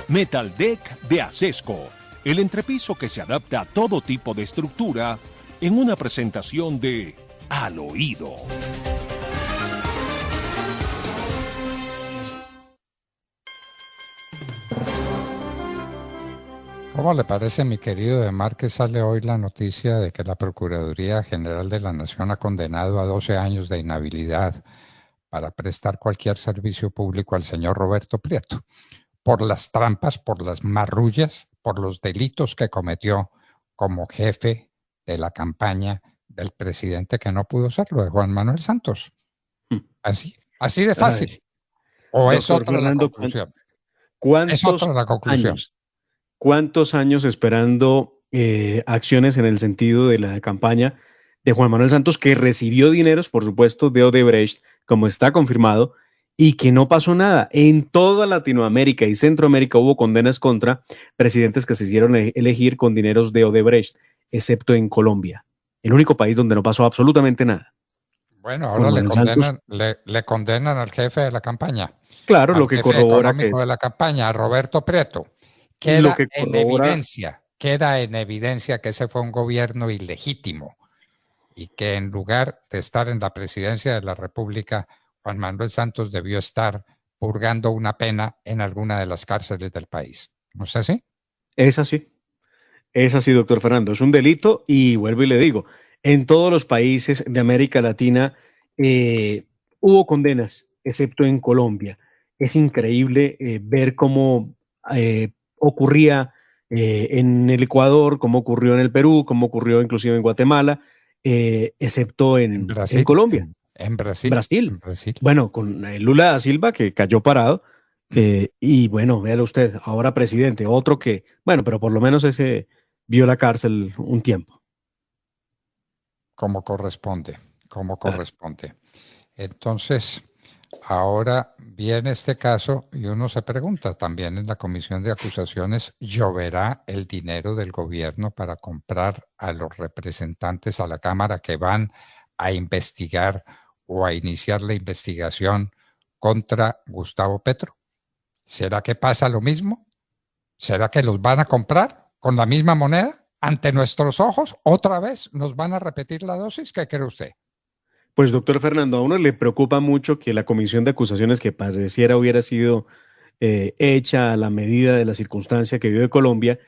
Metal Deck de Acesco, el entrepiso que se adapta a todo tipo de estructura en una presentación de Al Oído. ¿Cómo le parece, mi querido Demar, que sale hoy la noticia de que la Procuraduría General de la Nación ha condenado a 12 años de inhabilidad para prestar cualquier servicio público al señor Roberto Prieto, por las trampas, por las marrullas, por los delitos que cometió como jefe de la campaña del presidente que no pudo serlo, de Juan Manuel Santos? Así de fácil. Ay, ¿O es doctor otra la Fernando, conclusión? Es ¿cuántos otra la conclusión. años? ¿Cuántos años esperando acciones en el sentido de la campaña de Juan Manuel Santos, que recibió dineros, por supuesto, de Odebrecht, como está confirmado, y que no pasó nada? En toda Latinoamérica y Centroamérica hubo condenas contra presidentes que se hicieron elegir con dineros de Odebrecht, excepto en Colombia, el único país donde no pasó absolutamente nada. Bueno, Juan ahora Manuel Santos, le condenan al jefe de la campaña, claro, al lo que jefe corrobora que económico de la campaña, a Roberto Prieto. lo que corrobora Queda en evidencia que ese fue un gobierno ilegítimo y que en lugar de estar en la presidencia de la República, Juan Manuel Santos debió estar purgando una pena en alguna de las cárceles del país. ¿No es así? es así, doctor Fernando, es un delito y vuelvo y le digo, en todos los países de América Latina hubo condenas, excepto en Colombia. Es increíble ver cómo ocurría en el Ecuador, cómo ocurrió en el Perú, cómo ocurrió inclusive en Guatemala, excepto En en Brasil, Colombia, en Brasil, Brasil. en Brasil. Bueno, con Lula da Silva, que cayó parado, y bueno, véalo usted, ahora presidente, otro que, bueno, pero por lo menos ese vio la cárcel un tiempo. Como corresponde, como Claro. corresponde. Entonces, ahora viene este caso y uno se pregunta, también en la comisión de acusaciones, ¿lloverá el dinero del gobierno para comprar a los representantes a la Cámara que van a investigar o a iniciar la investigación contra Gustavo Petro? ¿Será que pasa lo mismo? ¿Será que los van a comprar con la misma moneda ante nuestros ojos? ¿Otra vez nos van a repetir la dosis? ¿Qué cree usted? Pues doctor Fernando, a uno le preocupa mucho que la comisión de acusaciones que pareciera hubiera sido hecha a la medida de la circunstancia que vive Colombia,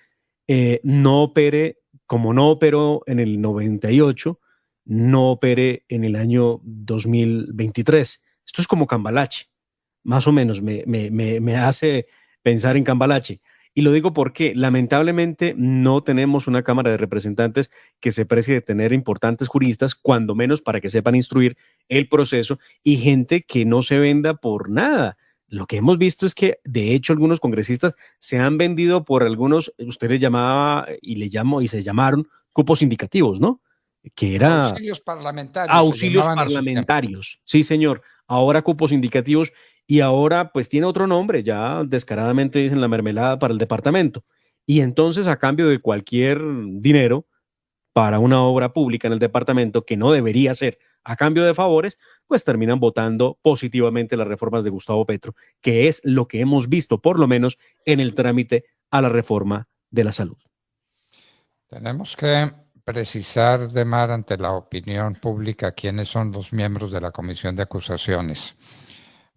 no opere como no operó en el 98, no opere en el año 2023. Esto es como Cambalache, más o menos me hace pensar en Cambalache. Y lo digo porque lamentablemente no tenemos una Cámara de Representantes que se precie de tener importantes juristas, cuando menos para que sepan instruir el proceso, y gente que no se venda por nada. Lo que hemos visto es que, de hecho, algunos congresistas se han vendido por algunos, usted les llamaba y le llamó y se llamaron cupos indicativos, ¿no? Que Los era auxilios parlamentarios se auxilios llamaban en su tiempo. parlamentarios. Sí, señor. Ahora cupos indicativos, y ahora pues tiene otro nombre, ya descaradamente dicen la mermelada para el departamento. Y entonces, a cambio de cualquier dinero para una obra pública en el departamento, que no debería ser a cambio de favores, pues terminan votando positivamente las reformas de Gustavo Petro, que es lo que hemos visto por lo menos en el trámite a la reforma de la salud. Tenemos que precisar, Demar, ante la opinión pública quiénes son los miembros de la comisión de acusaciones,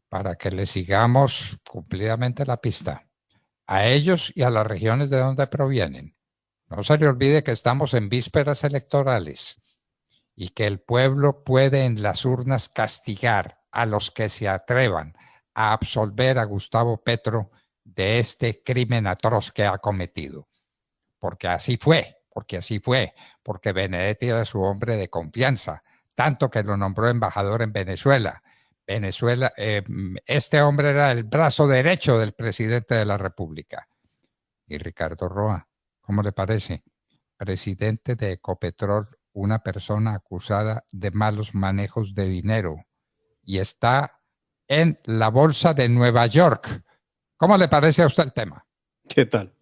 para que le sigamos cumplidamente la pista a ellos y a las regiones de donde provienen. No se le olvide que estamos en vísperas electorales y que el pueblo puede en las urnas castigar a los que se atrevan a absolver a Gustavo Petro de este crimen atroz que ha cometido. Porque así fue, porque Benedetti era su hombre de confianza, tanto que lo nombró embajador en Venezuela. Este hombre era el brazo derecho del presidente de la República. Y Ricardo Roa, ¿cómo le parece? Presidente de Ecopetrol, una persona acusada de malos manejos de dinero y está en la bolsa de Nueva York. ¿Cómo le parece a usted el tema? ¿Qué tal?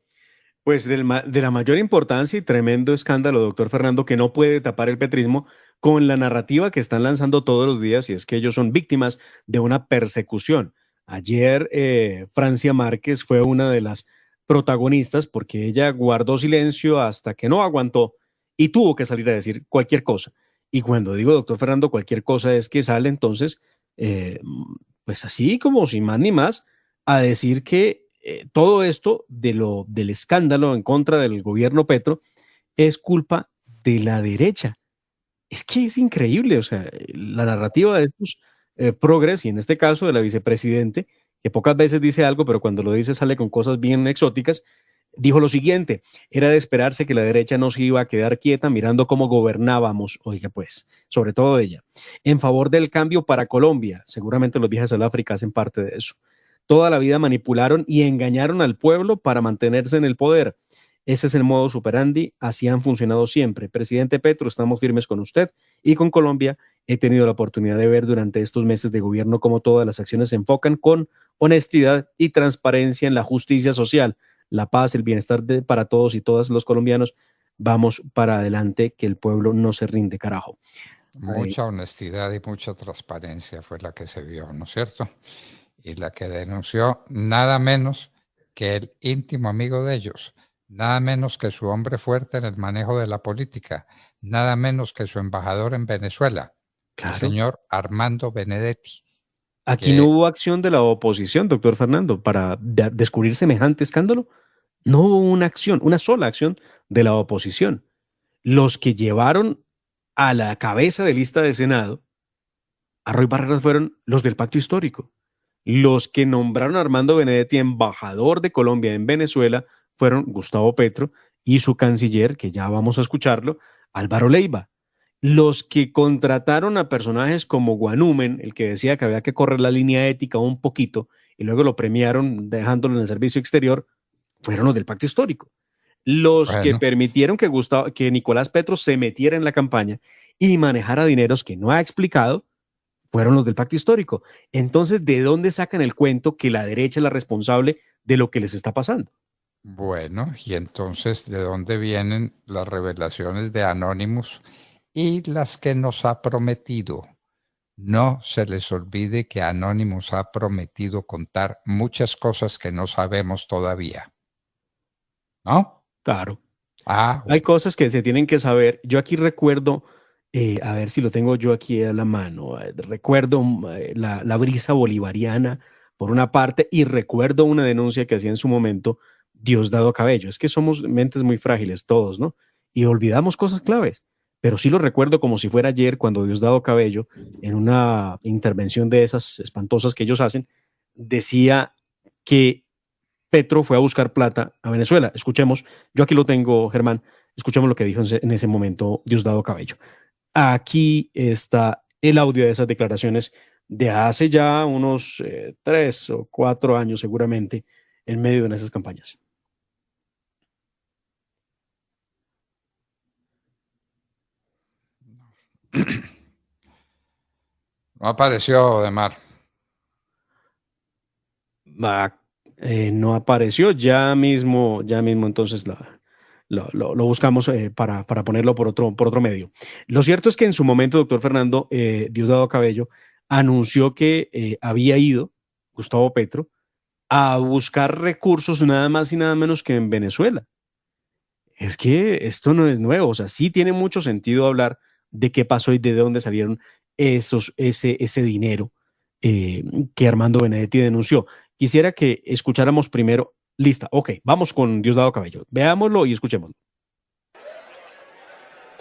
Pues de la mayor importancia y tremendo escándalo, doctor Fernando, que no puede tapar el petrismo con la narrativa que están lanzando todos los días, y es que ellos son víctimas de una persecución. Ayer Francia Márquez fue una de las protagonistas porque ella guardó silencio hasta que no aguantó y tuvo que salir a decir cualquier cosa. Y cuando digo, doctor Fernando, cualquier cosa es que sale entonces, pues así como sin más ni más, a decir que todo esto del escándalo en contra del gobierno Petro es culpa de la derecha. Es que es increíble, o sea, la narrativa de estos progres, y en este caso de la vicepresidente, que pocas veces dice algo, pero cuando lo dice sale con cosas bien exóticas, dijo lo siguiente: era de esperarse que la derecha no se iba a quedar quieta mirando cómo gobernábamos, oiga pues, sobre todo ella, en favor del cambio para Colombia. Seguramente los viajes al África hacen parte de eso. Toda la vida manipularon y engañaron al pueblo para mantenerse en el poder. Ese es el modo superandi, así han funcionado siempre. Presidente Petro, estamos firmes con usted y con Colombia. He tenido la oportunidad de ver durante estos meses de gobierno cómo todas las acciones se enfocan con honestidad y transparencia en la justicia social, la paz, el bienestar para todos y todas los colombianos. Vamos para adelante, que el pueblo no se rinde, carajo. Mucha honestidad y mucha transparencia fue la que se vio, ¿no es cierto? Y la que denunció nada menos que el íntimo amigo de ellos, nada menos que su hombre fuerte en el manejo de la política, nada menos que su embajador en Venezuela, claro, el señor Armando Benedetti. Aquí no hubo acción de la oposición, doctor Fernando, para descubrir semejante escándalo. No hubo una acción, una sola acción de la oposición. Los que llevaron a la cabeza de lista de Senado a Roy Barreras fueron los del Pacto Histórico. Los que nombraron a Armando Benedetti embajador de Colombia en Venezuela fueron Gustavo Petro y su canciller, que ya vamos a escucharlo, Álvaro Leiva. Los que contrataron a personajes como Guanúmen, el que decía que había que correr la línea ética un poquito, y luego lo premiaron dejándolo en el servicio exterior, fueron los del Pacto Histórico. Los que permitieron que Nicolás Petro se metiera en la campaña y manejara dineros que no ha explicado, fueron los del Pacto Histórico. Entonces, ¿de dónde sacan el cuento que la derecha es la responsable de lo que les está pasando? Bueno, y entonces, ¿de dónde vienen las revelaciones de Anonymous y las que nos ha prometido? No se les olvide que Anonymous ha prometido contar muchas cosas que no sabemos todavía. ¿No? Claro. Bueno. Hay cosas que se tienen que saber. Yo aquí recuerdo, a ver si lo tengo yo aquí a la mano, recuerdo la brisa bolivariana por una parte y recuerdo una denuncia que hacía en su momento Diosdado Cabello. Es que somos mentes muy frágiles todos, ¿no? Y olvidamos cosas claves. Pero sí lo recuerdo como si fuera ayer cuando Diosdado Cabello, en una intervención de esas espantosas que ellos hacen, decía que Petro fue a buscar plata a Venezuela. Escuchemos, yo aquí lo tengo, Germán, escuchemos lo que dijo en ese momento Diosdado Cabello. Aquí está el audio de esas declaraciones de hace ya unos 3 o 4 años seguramente en medio de esas campañas. No apareció, Odemar. No apareció, ya mismo entonces lo buscamos para ponerlo por otro medio. Lo cierto es que en su momento, doctor Fernando, Diosdado Cabello anunció que había ido Gustavo Petro a buscar recursos nada más y nada menos que en Venezuela. Es que esto no es nuevo, o sea, sí tiene mucho sentido hablar de qué pasó y de dónde salieron ese dinero que Armando Benedetti denunció. Quisiera que escucháramos primero. Lista, ok, vamos con Diosdado Cabello. Veámoslo y escuchémoslo.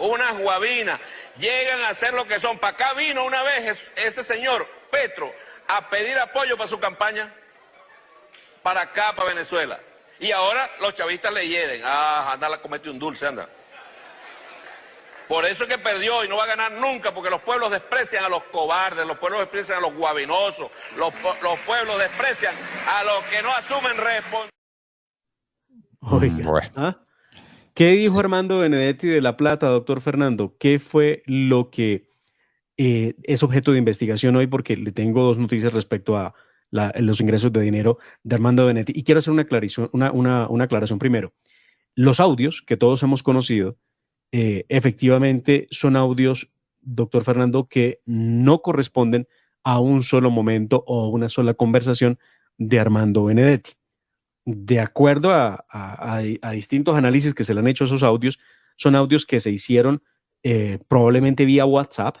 Unas guabinas llegan a hacer lo que son. Para acá vino una vez ese señor Petro a pedir apoyo para su campaña, para acá, para Venezuela. Y ahora los chavistas le hieden. Anda, la comete un dulce, anda. Por eso es que perdió y no va a ganar nunca, porque los pueblos desprecian a los cobardes, los pueblos desprecian a los guabinosos, los pueblos desprecian a los que no asumen responsabilidad. Oiga, bueno. ¿Qué dijo Armando Benedetti de La Plata, doctor Fernando? ¿Qué fue lo que es objeto de investigación hoy? Porque le tengo 2 noticias respecto a los ingresos de dinero de Armando Benedetti. Y quiero hacer una aclaración primero. Los audios que todos hemos conocido, efectivamente son audios, doctor Fernando, que no corresponden a un solo momento o una sola conversación de Armando Benedetti. De acuerdo a distintos análisis que se le han hecho a esos audios, son audios que se hicieron probablemente vía WhatsApp,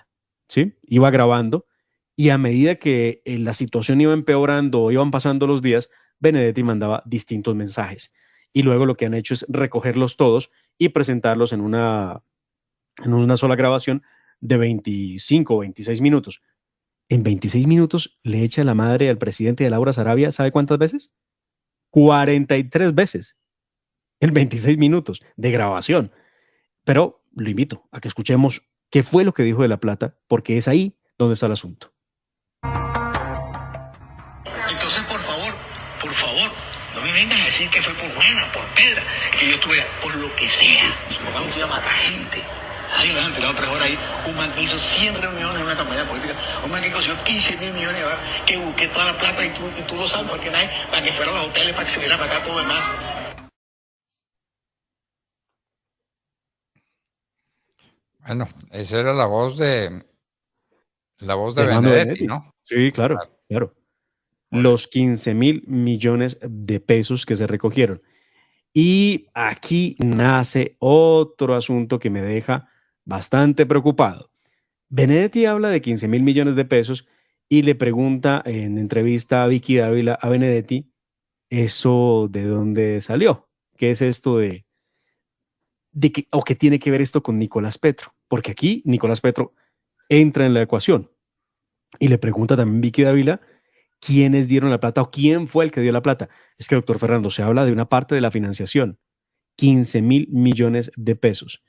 ¿sí? Iba grabando, y a medida que la situación iba empeorando o iban pasando los días, Benedetti mandaba distintos mensajes. Y luego lo que han hecho es recogerlos todos y presentarlos en una sola grabación de 25 o 26 minutos. En 26 minutos le echa la madre al presidente de Laura Sarabia, ¿sabe cuántas veces? 43 veces en 26 minutos de grabación. Pero lo invito a que escuchemos qué fue lo que dijo de La Plata, porque es ahí donde está el asunto. Entonces, por favor, no me vengas a decir que fue por Juana, por Pedra, que yo estuve por lo que sea. Vamos a matar gente. Ay, me han tirado 3 horas ahí. Un man que hizo 100 reuniones en una campaña política. Un man que consiguió 15.000 millones de dólares, que busqué toda la plata y tú lo sabes, porque nadie, para que fueran a los hoteles, para que se viera para acá todo demás. Bueno, esa era la voz de Armando Benedetti, ¿no? Sí, claro. Los 15.000 millones de pesos que se recogieron. Y aquí nace otro asunto que me deja bastante preocupado. Benedetti habla de 15.000 millones de pesos y le pregunta en entrevista a Vicky Dávila a Benedetti, ¿eso de dónde salió? ¿Qué es esto o qué tiene que ver esto con Nicolás Petro? Porque aquí Nicolás Petro entra en la ecuación. Y le pregunta también Vicky Dávila quiénes dieron la plata o quién fue el que dio la plata. Es que, doctor Fernando, se habla de una parte de la financiación, 15.000 millones de pesos.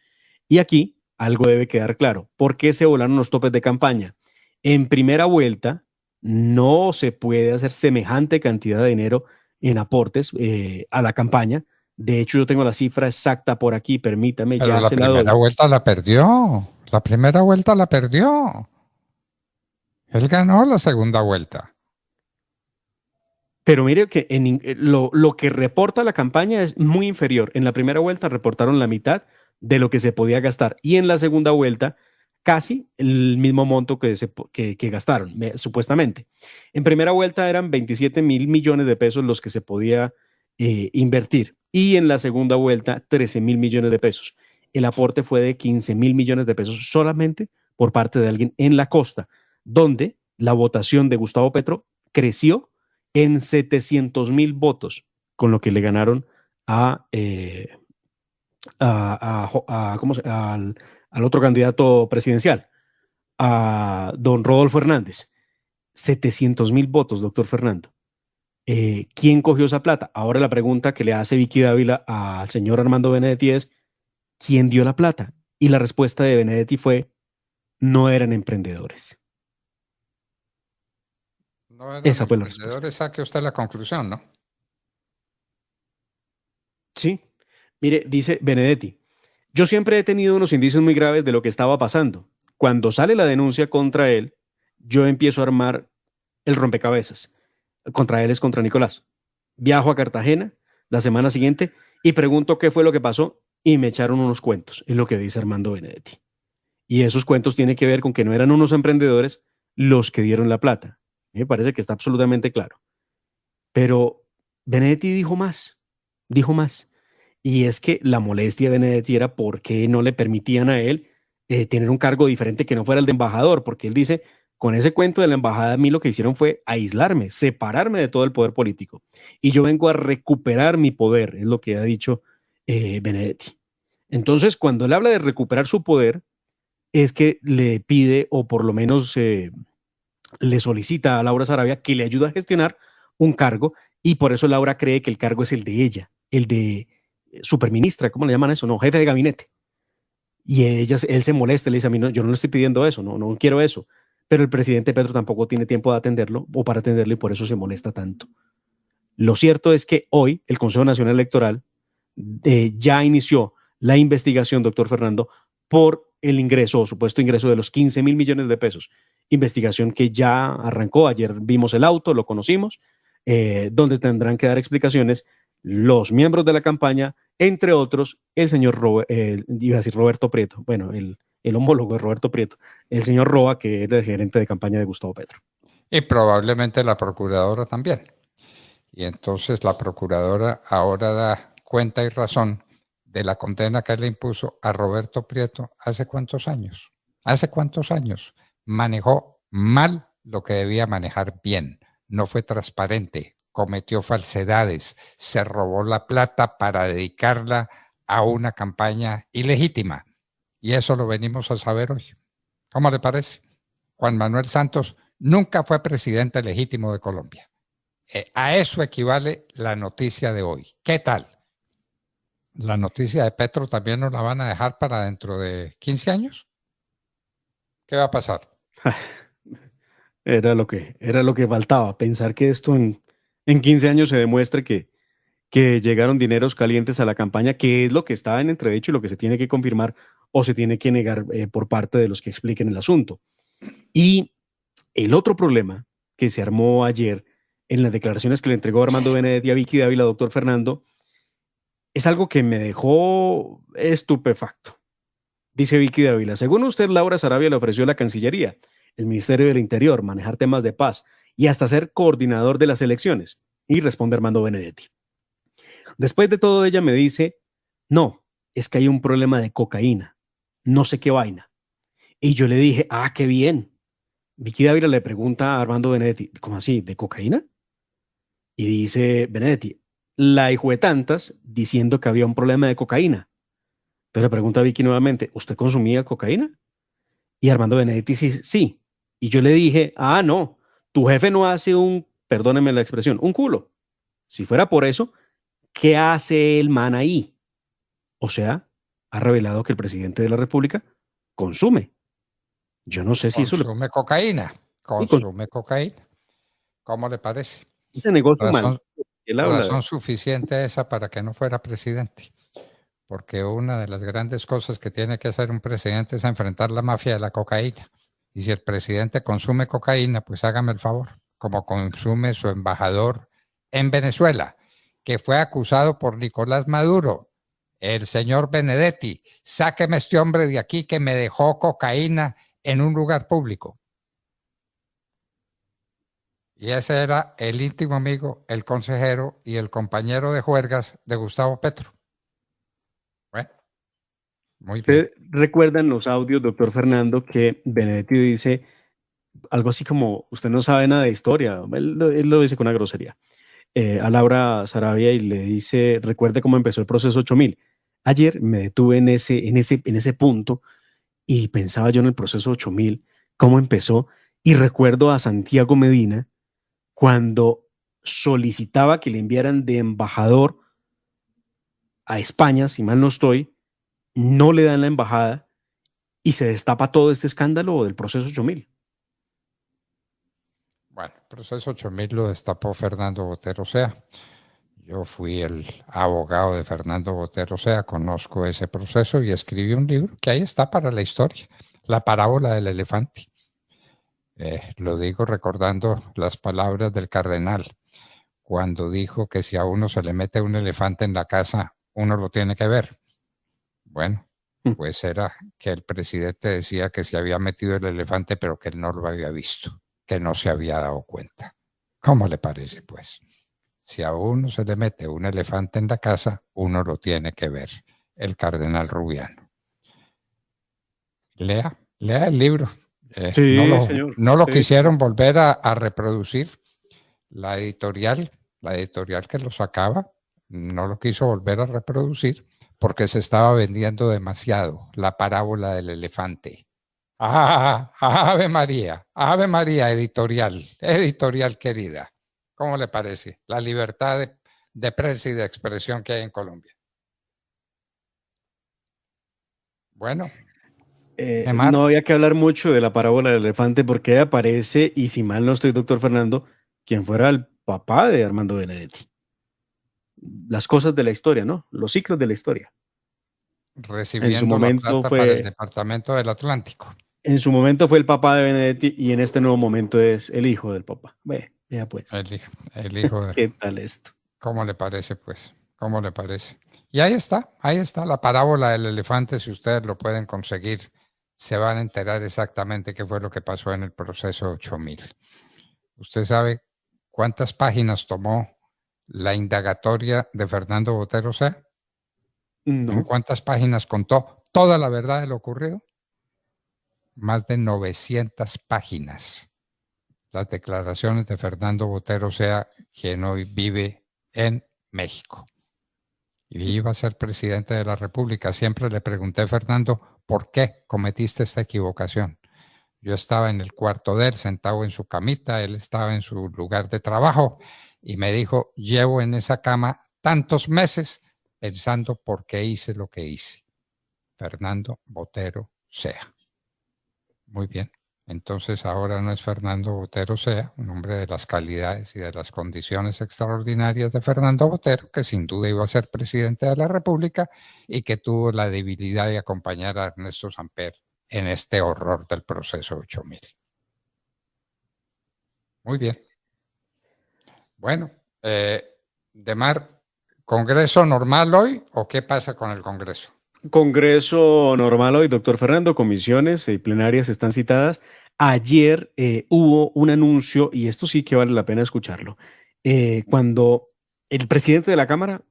Y aquí algo debe quedar claro. ¿Por qué se volaron los topes de campaña? En primera vuelta no se puede hacer semejante cantidad de dinero en aportes a la campaña. De hecho, yo tengo la cifra exacta por aquí, permítame, pero ya la se la doy. primera vuelta la perdió. La primera vuelta la perdió. Él ganó la segunda vuelta. Pero mire que lo que reporta la campaña es muy inferior. En la primera vuelta reportaron la mitad de lo que se podía gastar y en la segunda vuelta casi el mismo monto que gastaron, supuestamente. En primera vuelta eran 27.000 millones de pesos los que se podía invertir y en la segunda vuelta 13.000 millones de pesos. El aporte fue de 15.000 millones de pesos solamente por parte de alguien en la costa, donde la votación de Gustavo Petro creció en 700.000 votos, con lo que le ganaron al otro candidato presidencial, a don Rodolfo Hernández. 700.000 votos, doctor Fernando. ¿Quién cogió esa plata? Ahora la pregunta que le hace Vicky Dávila al señor Armando Benedetti es, ¿quién dio la plata? Y la respuesta de Benedetti fue, no eran emprendedores. No eran Esa fue la respuesta. Saque usted la conclusión, ¿no? Sí. Mire, dice Benedetti, yo siempre he tenido unos indicios muy graves de lo que estaba pasando. Cuando sale la denuncia contra él, yo empiezo a armar el rompecabezas. Contra él es contra Nicolás. Viajo a Cartagena la semana siguiente y pregunto qué fue lo que pasó y me echaron unos cuentos, es lo que dice Armando Benedetti. Y esos cuentos tienen que ver con que no eran unos emprendedores los que dieron la plata. Me parece que está absolutamente claro. Pero Benedetti dijo más. Y es que la molestia de Benedetti era por qué no le permitían a él tener un cargo diferente que no fuera el de embajador, porque él dice, con ese cuento de la embajada, a mí lo que hicieron fue aislarme, separarme de todo el poder político. Y yo vengo a recuperar mi poder, es lo que ha dicho Benedetti. Entonces, cuando él habla de recuperar su poder, es que le pide, o por lo menos le solicita a Laura Sarabia que le ayude a gestionar un cargo, y por eso Laura cree que el cargo es el de ella, el de superministra, ¿cómo le llaman eso? No, jefe de gabinete. Y él se molesta, le dice a mí, no, yo no le estoy pidiendo eso, no quiero eso. Pero el presidente Petro tampoco tiene tiempo de atenderlo o para atenderlo y por eso se molesta tanto. Lo cierto es que hoy el Consejo Nacional Electoral ya inició la investigación, doctor Fernando, por el ingreso o supuesto ingreso de los 15.000 millones de pesos. Investigación que ya arrancó, ayer vimos el auto, lo conocimos, donde tendrán que dar explicaciones los miembros de la campaña, entre otros el señor Roberto Prieto, bueno, el homólogo de Roberto Prieto, el señor Roa, que es el gerente de campaña de Gustavo Petro. Y probablemente la procuradora también. Y entonces la procuradora ahora da cuenta y razón de la condena que le impuso a Roberto Prieto hace cuántos años. ¿Hace cuántos años? Manejó mal lo que debía manejar bien. No fue transparente, cometió falsedades, se robó la plata para dedicarla a una campaña ilegítima. Y eso lo venimos a saber hoy. ¿Cómo le parece? Juan Manuel Santos nunca fue presidente legítimo de Colombia. A eso equivale la noticia de hoy. ¿Qué tal? ¿La noticia de Petro también nos la van a dejar para dentro de 15 años? ¿Qué va a pasar? Era lo que faltaba, pensar que esto en 15 años se demuestre que llegaron dineros calientes a la campaña, que es lo que está en entredicho y lo que se tiene que confirmar o se tiene que negar por parte de los que expliquen el asunto. Y el otro problema que se armó ayer en las declaraciones que le entregó Armando Benedetti a Vicky Dávila, doctor Fernando, es algo que me dejó estupefacto. Dice Vicky Dávila, según usted, Laura Sarabia le ofreció la Cancillería, el Ministerio del Interior, manejar temas de paz y hasta ser coordinador de las elecciones. Y responde Armando Benedetti. Después de todo, ella me dice, no, es que hay un problema de cocaína, no sé qué vaina. Y yo le dije, qué bien. Vicky Dávila le pregunta a Armando Benedetti, ¿cómo así? ¿De cocaína? Y dice Benedetti, la hijo de tantas diciendo que había un problema de cocaína. Entonces le pregunta a Vicky nuevamente, ¿usted consumía cocaína? Y Armando Benedetti sí. Y yo le dije, no, tu jefe no hace perdóneme la expresión, un culo. Si fuera por eso, ¿qué hace el man ahí? O sea, ha revelado que el presidente de la República consume. Yo no sé si eso consume cocaína. Consume cocaína. ¿Cómo le parece? Ese negocio mal. Razón suficiente esa para que no fuera presidente. Porque una de las grandes cosas que tiene que hacer un presidente es enfrentar la mafia de la cocaína. Y si el presidente consume cocaína, pues hágame el favor, como consume su embajador en Venezuela, que fue acusado por Nicolás Maduro, el señor Benedetti. Sáqueme este hombre de aquí que me dejó cocaína en un lugar público. Y ese era el íntimo amigo, el consejero y el compañero de juergas de Gustavo Petro. Bueno, muy bien. ¿Recuerdan los audios, doctor Fernando, que Benedetti dice algo así como, usted no sabe nada de historia? Él lo dice con una grosería. A Laura Sarabia y le dice, recuerde cómo empezó el proceso 8000. Ayer me detuve en ese punto y pensaba yo en el proceso 8000, cómo empezó, y recuerdo a Santiago Medina cuando solicitaba que le enviaran de embajador a España, si mal no estoy, no le dan la embajada y se destapa todo este escándalo del proceso 8000. Bueno, el proceso 8000 lo destapó Fernando Botero Sea. Yo fui el abogado de Fernando Botero Sea, conozco ese proceso y escribí un libro que ahí está para la historia, La parábola del elefante. Lo digo recordando las palabras del cardenal cuando dijo que si a uno se le mete un elefante en la casa, uno lo tiene que ver. Bueno, pues era que el presidente decía que se había metido el elefante, pero que él no lo había visto, que no se había dado cuenta. ¿Cómo le parece, pues? Si a uno se le mete un elefante en la casa, uno lo tiene que ver. El cardenal Rubiano. Lea el libro. Sí, señor. No lo quisieron volver a reproducir. La editorial que lo sacaba, no lo quiso volver a reproducir porque se estaba vendiendo demasiado. La parábola del elefante. Ave María, editorial querida. ¿Cómo le parece? La libertad de prensa y de expresión que hay en Colombia. Bueno. No había que hablar mucho de la parábola del elefante porque aparece, y si mal no estoy, doctor Fernando, quien fuera el papá de Armando Benedetti. Las cosas de la historia, ¿no? Los ciclos de la historia. Recibiendo en su momento la plata para el Departamento del Atlántico. En su momento fue el papá de Benedetti y en este nuevo momento es el hijo del papá. Vea pues. El hijo de... ¿Qué tal esto? ¿Cómo le parece, pues? ¿Cómo le parece? Y ahí está la parábola del elefante, si ustedes lo pueden conseguir. Se van a enterar exactamente qué fue lo que pasó en el proceso 8000. ¿Usted sabe cuántas páginas tomó la indagatoria de Fernando Botero Sea? ¿En No. cuántas páginas contó toda la verdad de lo ocurrido? Más de 900 páginas. Las declaraciones de Fernando Botero Sea, quien hoy vive en México. Y iba a ser presidente de la República. Siempre le pregunté a Fernando, ¿por qué cometiste esta equivocación? Yo estaba en el cuarto de él, sentado en su camita, él estaba en su lugar de trabajo y me dijo, llevo en esa cama tantos meses pensando por qué hice lo que hice. Fernando Botero Sea. Muy bien. Entonces ahora no es Fernando Botero Sea, un hombre de las calidades y de las condiciones extraordinarias de Fernando Botero, que sin duda iba a ser presidente de la República y que tuvo la debilidad de acompañar a Ernesto Samper en este horror del proceso 8000. Muy bien. Bueno, Demar, ¿Congreso normal hoy o qué pasa con el Congreso? Congreso normal hoy, doctor Fernando, comisiones y plenarias están citadas. Ayer hubo un anuncio, y esto sí que vale la pena escucharlo, cuando el presidente de la Cámara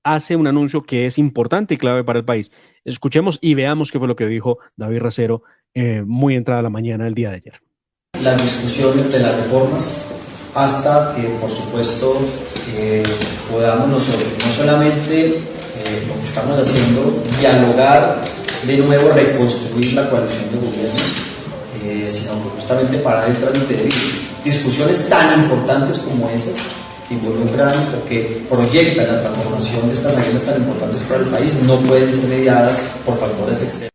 hace un anuncio que es importante y clave para el país. Escuchemos y veamos qué fue lo que dijo David Racero muy entrada la mañana el día de ayer. Las discusiones de las reformas hasta que, por supuesto, podamos nosotros, no solamente lo que estamos haciendo, dialogar, de nuevo reconstruir la coalición de gobierno, sino que justamente parar el trámite de discusiones tan importantes como esas, que involucran o que proyectan la transformación de estas agendas tan importantes para el país, no pueden ser mediadas por factores externos.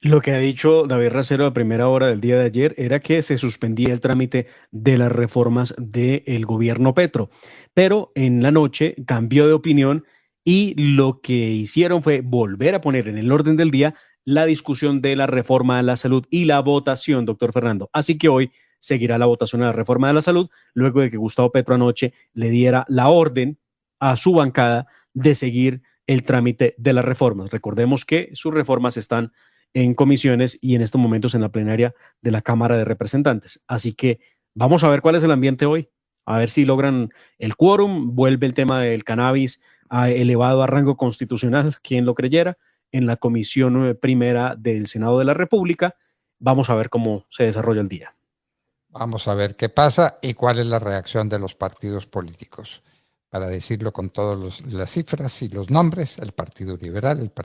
Lo que ha dicho David Racero a primera hora del día de ayer era que se suspendía el trámite de las reformas del gobierno Petro, pero en la noche cambió de opinión y lo que hicieron fue volver a poner en el orden del día la discusión de la reforma a la salud y la votación, doctor Fernando. Así que hoy seguirá la votación a la reforma de la salud, luego de que Gustavo Petro anoche le diera la orden a su bancada de seguir el trámite de las reformas. Recordemos que sus reformas están en comisiones y en estos momentos en la plenaria de la Cámara de Representantes. Así que vamos a ver cuál es el ambiente hoy, a ver si logran el quórum, vuelve el tema del cannabis elevado a rango constitucional, quien lo creyera, en la comisión primera del Senado de la República. Vamos a ver cómo se desarrolla el día. Vamos a ver qué pasa y cuál es la reacción de los partidos políticos. Para decirlo con todas las cifras y los nombres, el Partido Liberal, el Partido